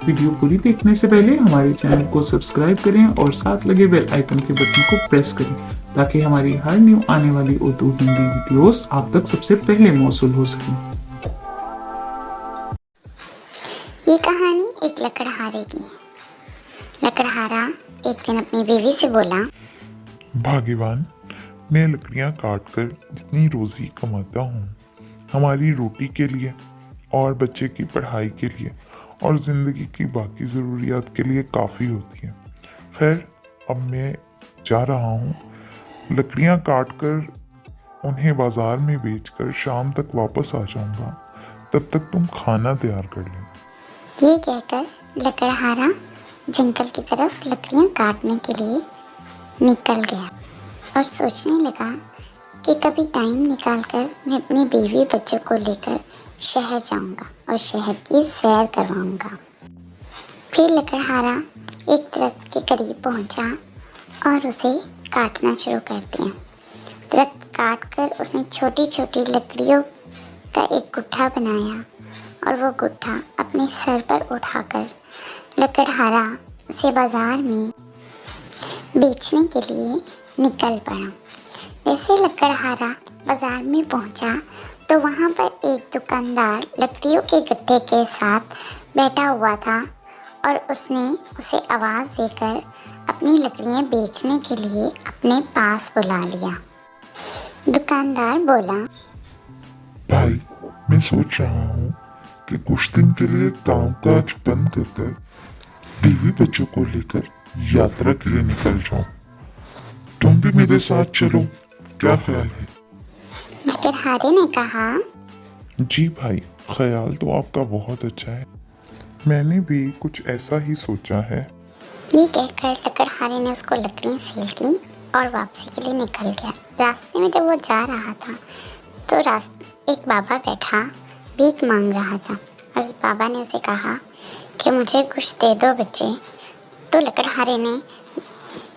Video पूरी देखने से पहले हमारे चैनल को सब्सक्राइब करें और साथ लगे बेल आइकन के बटन को प्रेस करें ताकि हमारी हर न्यू आने वाली उर्दू हिंदी वीडियोस आप तक सबसे पहले मौसूल हो सकें। ये कहानी एक लकड़हारे की है। लकड़हारा एक दिन अपनी बीवी से बोला, भाग्यवान, मैं लकड़ियाँ काटकर जितनी रोज़ी कमाता हूँ हमारी रोटी के लिए और बच्चे की पढ़ाई के लिए और ज़िंदगी की बाकी ज़रूरियात के लिए काफ़ी होती है। खैर, अब मैं जा रहा हूँ। लकड़ियाँ काटकर उन्हें बाज़ार में बेचकर शाम तक वापस आ जाऊँगा। तब तक तुम खाना तैयार कर लें। ये कहकर लकड़हारा जंगल की तरफ लकड़ियाँ काटने के लिए निकल गया और सोचने लगा कि कभी टाइम निकालकर मैं अपनी बीवी बच्चों को लेकर शहर जाऊंगा और शहर की सैर करवाऊंगा। फिर लकड़हारा एक दरख्त के करीब पहुंचा और उसे काटना शुरू कर दिया। दरख्त काटकर उसने छोटी छोटी लकड़ियों का एक गुट्ठा बनाया और वो गुट्ठा अपने सर पर उठाकर लकड़हारा उसे बाजार में बेचने के लिए निकल पड़ा। जैसे लकड़हारा बाजार में पहुंचा तो वहां पर एक दुकानदार लकड़ियों के गट्ठे के साथ बैठा हुआ था और उसने उसे आवाज़ देकर अपनी लकड़ियां बेचने के लिए अपने पास बुला लिया। दुकानदार बोला, भाई, मैं सोच रहा हूँ कि कुछ दिन के लिए कामकाज बंद कर बीवी बच्चों को लेकर यात्रा के लिए निकल जाऊँ। तुम भी मेरे साथ चलो, क्या ख्याल है? लकड़हारे ने कहा, जी भाई, ख्याल तो आपका बहुत अच्छा है। मैंने भी कुछ ऐसा ही सोचा है। ये कहकर लकड़हारे ने उसको लकड़ियाँ सेल की और वापसी के लिए निकल गया। रास्ते में जब वो जा रहा था तो एक बाबा बैठा भीख मांग रहा था और उस बाबा ने उसे कहा कि मुझे कुछ दे दो बच्चे। तो लकड़हारे ने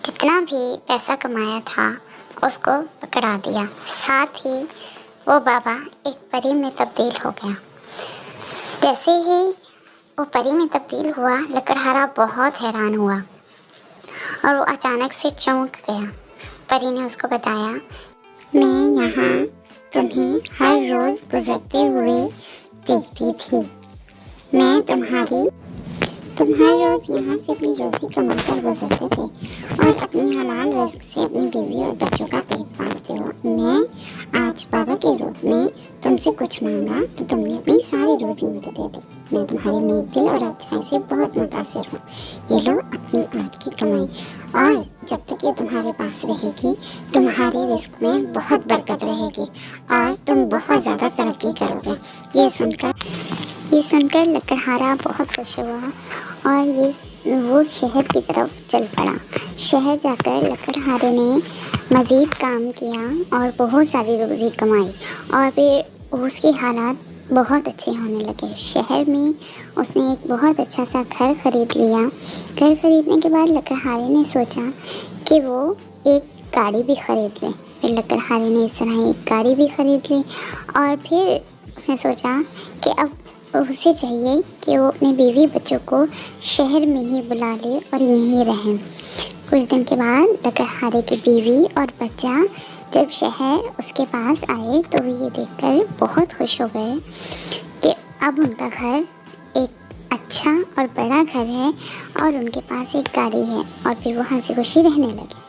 जितना भी पैसा कमाया था उसको पकड़ा दिया। साथ ही वो बाबा एक परी में तब्दील हो गया। जैसे ही वो परी में तब्दील हुआ, लकड़हारा बहुत हैरान हुआ और वो अचानक से चौंक गया। परी ने उसको बताया, मैं यहाँ तुम्हें हर रोज़ गुजरते हुए देखती थी। मैं तुम्हारी रोज़ यहाँ से अपनी रोज़ी कमाकर गुजरते थे और अपनी हलाल रिस्क से अपनी बीवी और बच्चों का पेट पालते हो। मैं आज बाबा के रूप में तुमसे कुछ मांगा तो तुमने अपनी सारी रोज़ी मुझे दे दी। मैं तुम्हारे नेक दिल और अच्छाई से बहुत मुतासिर हूँ। ये लो अपनी आज की कमाई, और जब तक ये तुम्हारे पास रहेगी तुम्हारे रिस्क में बहुत बरकत रहेगी और तुम बहुत ज़्यादा तरक्की करोगे। ये सुनकर लकड़हारा बहुत खुश हुआ और वो शहर की तरफ चल पड़ा। शहर जाकर लकड़हारे ने मज़ीद काम किया और बहुत सारी रोज़ी कमाई और फिर उसके हालात बहुत अच्छे होने लगे। शहर में उसने एक बहुत अच्छा सा घर ख़रीद लिया। घर ख़रीदने के बाद लकड़हारे ने सोचा कि वो एक गाड़ी भी ख़रीद ले। फिर लकड़हारे ने इस तरह एक गाड़ी भी ख़रीद ली और फिर उसने सोचा कि अब उसे चाहिए कि वो अपनी बीवी बच्चों को शहर में ही बुला ले और यहीं रहें। कुछ दिन के बाद लकड़हारे की बीवी और बच्चा जब शहर उसके पास आए तो वो ये देखकर बहुत खुश हो गए कि अब उनका घर एक अच्छा और बड़ा घर है और उनके पास एक गाड़ी है और फिर वो हंसी खुशी रहने लगे।